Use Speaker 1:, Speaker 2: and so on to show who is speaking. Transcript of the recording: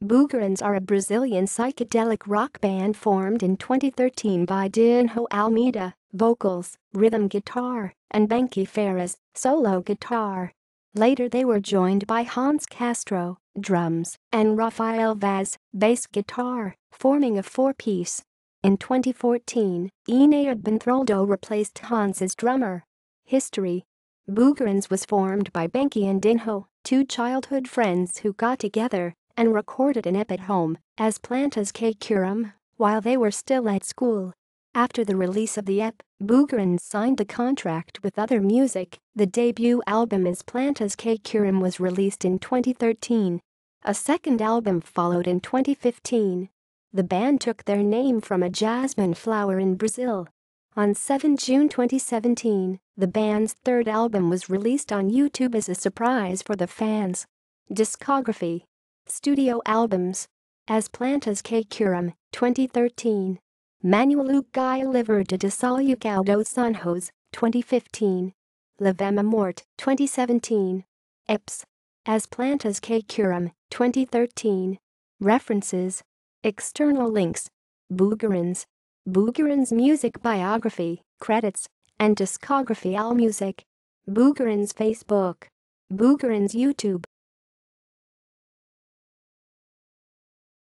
Speaker 1: Boogarins are a Brazilian psychedelic rock band formed in 2013 by Dinho Almeida, vocals, rhythm guitar, and Benke Ferraz, solo guitar. Later they were joined by Hans Castro, drums, and Raphael Vaz, bass guitar, forming a four-piece. In 2014, Ynaiã Benthroldo replaced Hans as drummer. History: Boogarins was formed by Benke and Dinho, two childhood friends who got together and recorded an EP at home as Plantas que Curam while they were still at school. After the release of the EP, Boogarins signed the contract with Other Music. The debut album As Plantas que Curam was released in 2013. A second album followed in 2015. The band took their name from a jasmine flower in Brazil. On 7 June 2017, the band's third album was released on YouTube as a surprise for the fans. Discography: Studio albums: As Plantas que Curam, 2013. Manual Guy Livre de Solução dos Sonhos, 2015. Levem a Morte, 2017. EPs: As Plantas que Curam, 2013. References: External links: Boogarins, Boogarins music biography, credits, and discography. Allmusic. Boogarins Facebook. Boogarins YouTube.